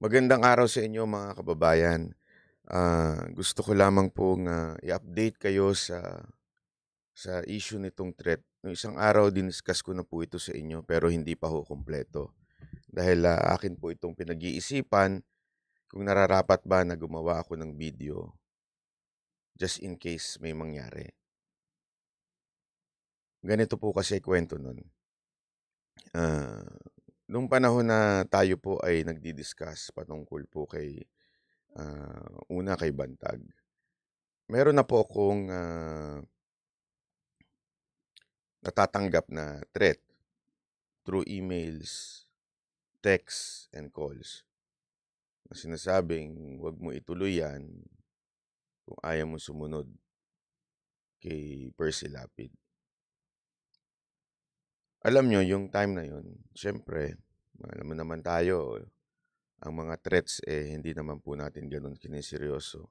Magandang araw sa inyo mga kababayan. Gusto ko lamang pong i-update kayo sa issue nitong threat. Noong isang araw diniscuss ko na po ito sa inyo pero hindi pa ho kumpleto. Dahil akin po itong pinag-iisipan kung nararapat ba na gumawa ako ng video just in case may mangyari. Ganito po kasi kwento nun. Ah, Nung panahon na tayo po ay nagdi-discuss patungkol po kay una kay Bantag. Meron na po akong natatanggap na threat through emails, texts, and calls na sinasabing huwag mo ituloy yan kung ayaw mo sumunod kay Percy Lapid. Alam nyo, yung time na yun, syempre, alam mo naman tayo, ang mga threats hindi naman po natin ganun kiniseryoso.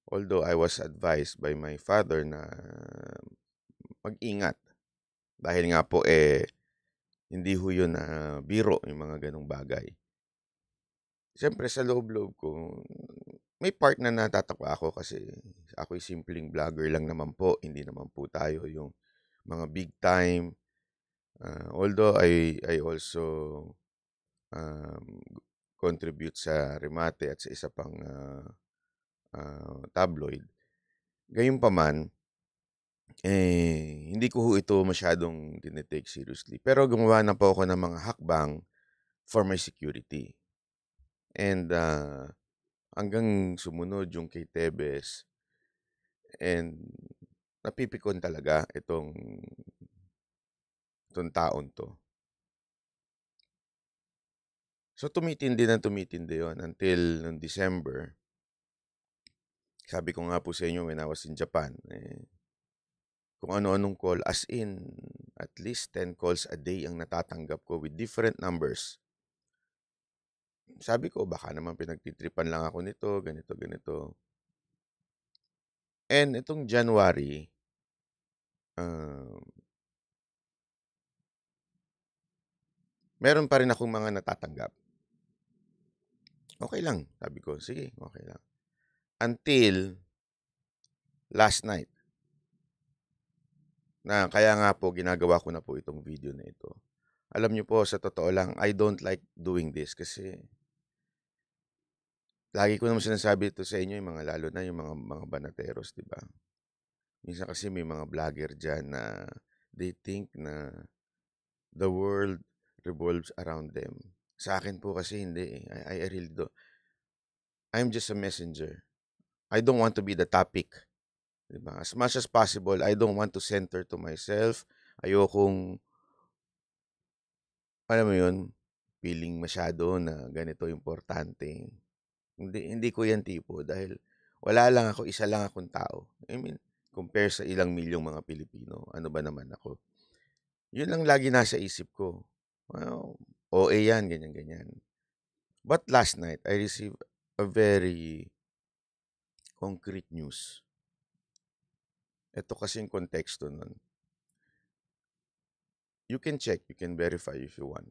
Although I was advised by my father na mag-ingat. Dahil nga po hindi ho yun na biro yung mga ganong bagay. Siyempre sa loob-loob ko, may part na natatakwa ako kasi ako'y simpleng vlogger lang naman po. Hindi naman po tayo yung mga big time. Although I also contribute sa Remate at sa isa pang tabloid. Gayunpaman, hindi ko ho ito masyadong tinitake seriously. Pero gumawa na po ako ng mga hakbang for my security. And hanggang sumunod yung kay Tebes. And napipikon talaga itong taon to. So tumitindi yun until noong December. Sabi ko nga po sa inyo when I was in Japan, kung ano-anong call, as in at least 10 calls a day ang natatanggap ko with different numbers. Sabi ko, baka naman pinagtitripan lang ako nito, ganito, ganito. And itong January, meron pa rin akong mga natatanggap. Okay lang, sabi ko, sige, okay lang. Until last night, na kaya nga po ginagawa ko na po itong video na ito. Alam niyo po, sa totoo lang, I don't like doing this kasi lagi ko naman sinasabi ito sa inyo, yung mga lalo na yung mga banateros, di ba? Minsan kasi may mga vlogger dyan na they think na the world revolves around them. Sa akin po kasi hindi. I really do. I'm just a messenger. I don't want to be the topic. Diba? As much as possible, I don't want to center to myself. Ayokong, alam mo yun, feeling masyado na ganito importante. Hindi ko yan tipo dahil wala lang ako, isa lang akong tao. I mean, compare sa ilang milyong mga Pilipino, ano ba naman ako? Yun lang lagi nasa isip ko. Well, OA yan, ganyan-ganyan. But last night, I received a very concrete news. Ito kasing konteksto nun. You can check, you can verify if you want.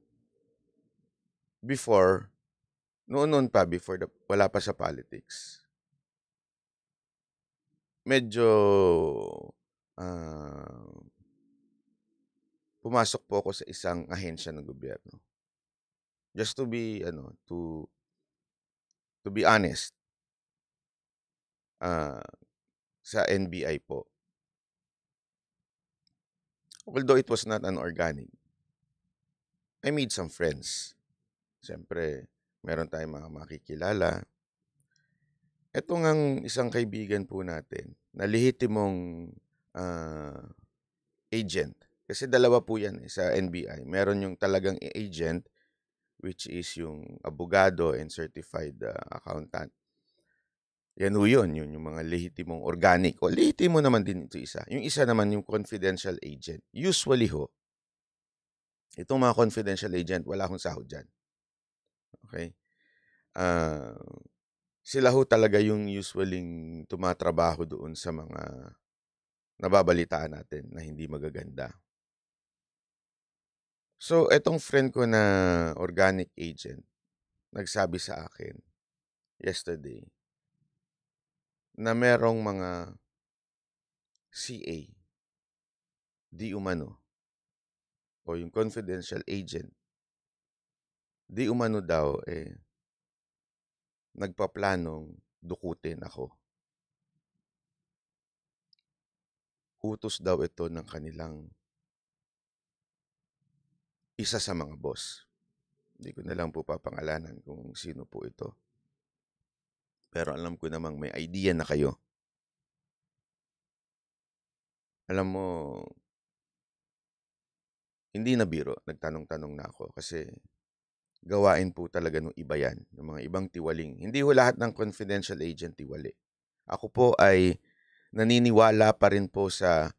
Before, noon pa, wala pa sa politics, medyo pumasok po ako sa isang ahensya ng gobyerno. Just to be, to be honest, sa NBI po. Although it was not an organic, I made some friends. Siyempre, meron tayong mga makikilala. Ito ngang isang kaibigan po natin na lehitimong agent. Kasi dalawa po yan sa NBI. Meron yung talagang agent, which is yung abogado and certified accountant. Yan ho yun, yung mga lehitimong organic. O lehitimo naman din ito isa. Yung isa naman yung confidential agent. Usually ho, itong mga confidential agent, wala akong sahod dyan. Okay? Sila ho talaga yung usually tumatrabaho doon sa mga nababalitaan natin na hindi magaganda. So, etong friend ko na organic agent, nagsabi sa akin yesterday na merong mga CA, di umano, o yung confidential agent, di umano daw nagpaplanong dukutin ako. Utos daw ito ng kanilang isa sa mga boss. Hindi ko na lang po papangalanan kung sino po ito. Pero alam ko namang may idea na kayo. Alam mo, hindi na biro, nagtanong-tanong na ako kasi gawain po talaga ng iba yan, ng mga ibang tiwaling. Hindi ho lahat ng confidential agent tiwali. Ako po ay naniniwala pa rin po sa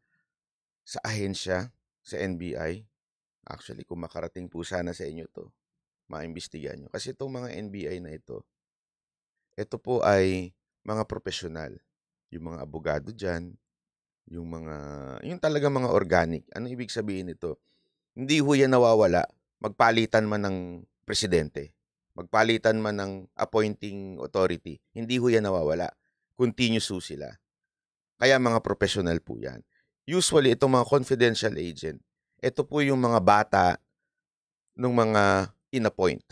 ahensya, sa NBI. Actually, kung makarating po sana sa inyo to, maimbestigahan nyo. Kasi itong mga NBI na ito po ay mga profesional. Yung mga abogado dyan, yung talaga mga organic. Ano ibig sabihin nito? Hindi ho yan nawawala. Magpalitan man ng presidente, magpalitan man ng appointing authority, hindi ho yan nawawala. Continuous ho sila. Kaya mga professional po yan. Usually, itong mga confidential agent, ito po yung mga bata ng mga in-appoint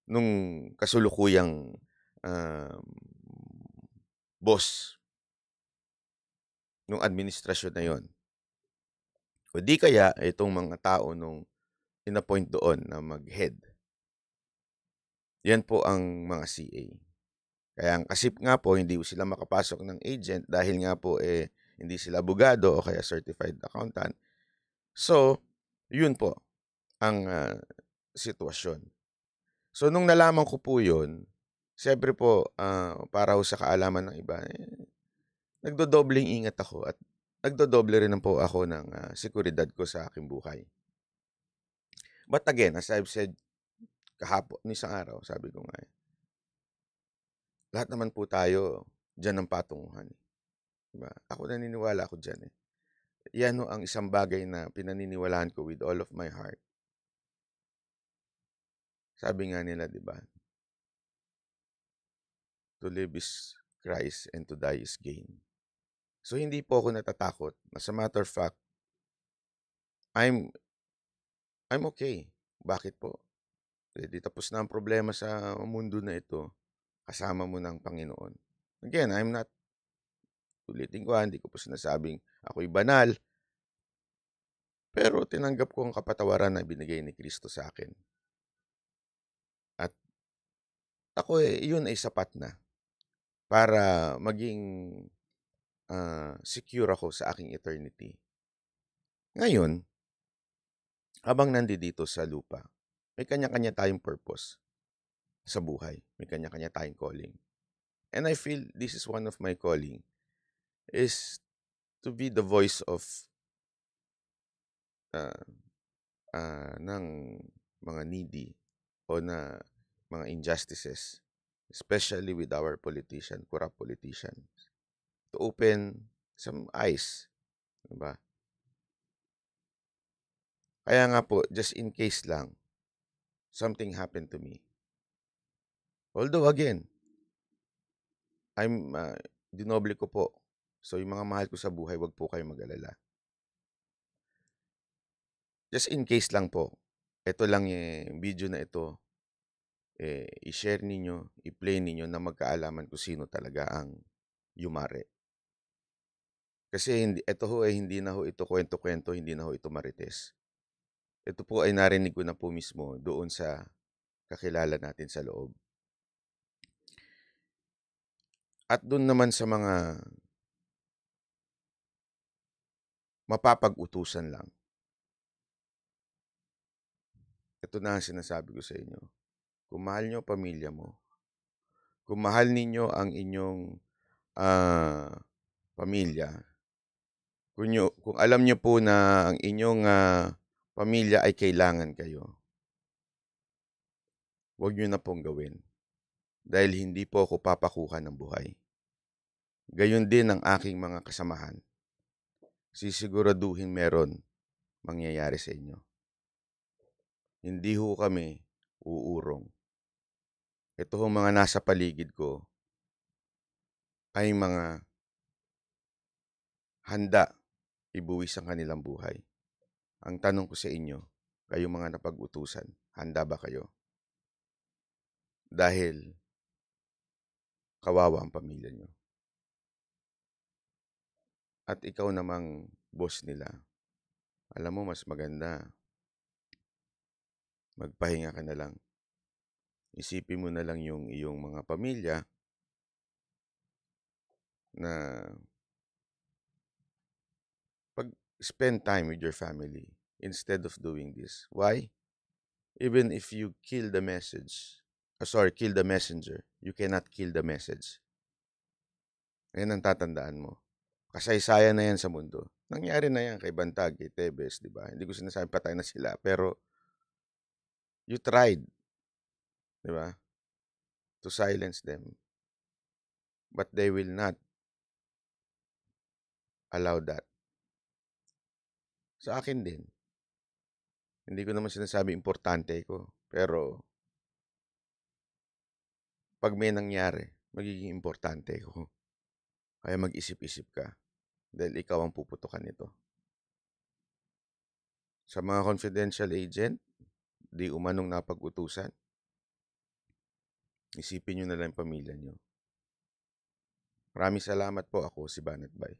nung kasulukuyang boss nung administrasyon na yon. O di kaya itong mga tao nung in-appoint doon na mag-head. Yan po ang mga CA. Kaya ang kasip nga po, hindi sila makapasok ng agent dahil nga po hindi sila abogado o kaya certified accountant. So, yun po ang sitwasyon. So, nung nalaman ko po yun, siyempre po, para sa kaalaman ng iba, nagdodobling ingat ako at nagdodoble rin po ako ng seguridad ko sa aking buhay. But again, as I've said kahapon, isang araw, sabi ko nga, lahat naman po tayo dyan ng patunguhan. Diba? Ako naniniwala ako dyan. Yan ang isang bagay na pinaniniwalaan ko with all of my heart. Sabi nga nila, di ba? To live is Christ and to die is gain. So, hindi po ako natatakot. As a matter of fact, I'm okay. Bakit po? Di tapos na ang problema sa mundo na ito. Kasama mo ng Panginoon. Again, I'm not, ulitin ko, hindi ko po sinasabing ako'y banal. Pero tinanggap ko ang kapatawaran na binigay ni Kristo sa akin. At ako yun ay sapat na para maging secure ako sa aking eternity. Ngayon, habang nandito sa lupa, may kanya-kanya tayong purpose sa buhay. May kanya-kanya tayong calling. And I feel this is one of my calling is to be the voice of ng mga needy o na mga injustices, especially with our corrupt politicians, to open some eyes. Diba? Kaya nga po, just in case lang, something happened to me. Although again, dinoble ko po. So yung mga mahal ko sa buhay, wag po kayo mag-alala. Just in case lang po, ito lang yung video na ito, i-share ninyo, i-play ninyo na magkaalaman kung sino talaga ang yumare. Kasi hindi na ho ito kwento-kwento, hindi na ho ito marites. Ito po ay narinig ko na po mismo doon sa kakilala natin sa loob. At doon naman sa mga mapapag-utusan lang. Ito na ang sinasabi ko sa inyo. Kung mahal nyo pamilya mo, kung mahal ninyo ang inyong pamilya, kung alam nyo po na ang inyong pamilya ay kailangan kayo, huwag nyo na pong gawin. Dahil hindi po ako papakuha ng buhay. Gayon din ang aking mga kasamahan. Sisiguraduhin meron mangyayari sa inyo. Hindi ho kami uurong. Ito hong mga nasa paligid ko ay mga handa ibuwis ang kanilang buhay. Ang tanong ko sa inyo, kayong mga napag-utusan, handa ba kayo? Dahil kawawa ang pamilya nyo. At ikaw namang boss nila, alam mo mas maganda, magpahinga ka na lang. Isipin mo na lang yung iyong mga pamilya na spend time with your family instead of doing this. Why? Even if you kill the message, kill the messenger, you cannot kill the message. Ayan ang tatandaan mo. Kasaysayan na yan sa mundo. Nangyari na yan kay Bantag, kay Tebes, di ba? Hindi ko sinasabi patay na sila, pero you tried, di ba, to silence them. But they will not allow that. Sa akin din. Hindi ko naman sinasabi importante ko, pero pag may nangyari, magiging importante ko. Kaya mag-isip-isip ka dahil ikaw ang puputukan nito. Sa mga confidential agent, di umanong napag-utusan, isipin nyo na lang yung pamilya nyo. Maraming salamat po. Ako si Banat Bay.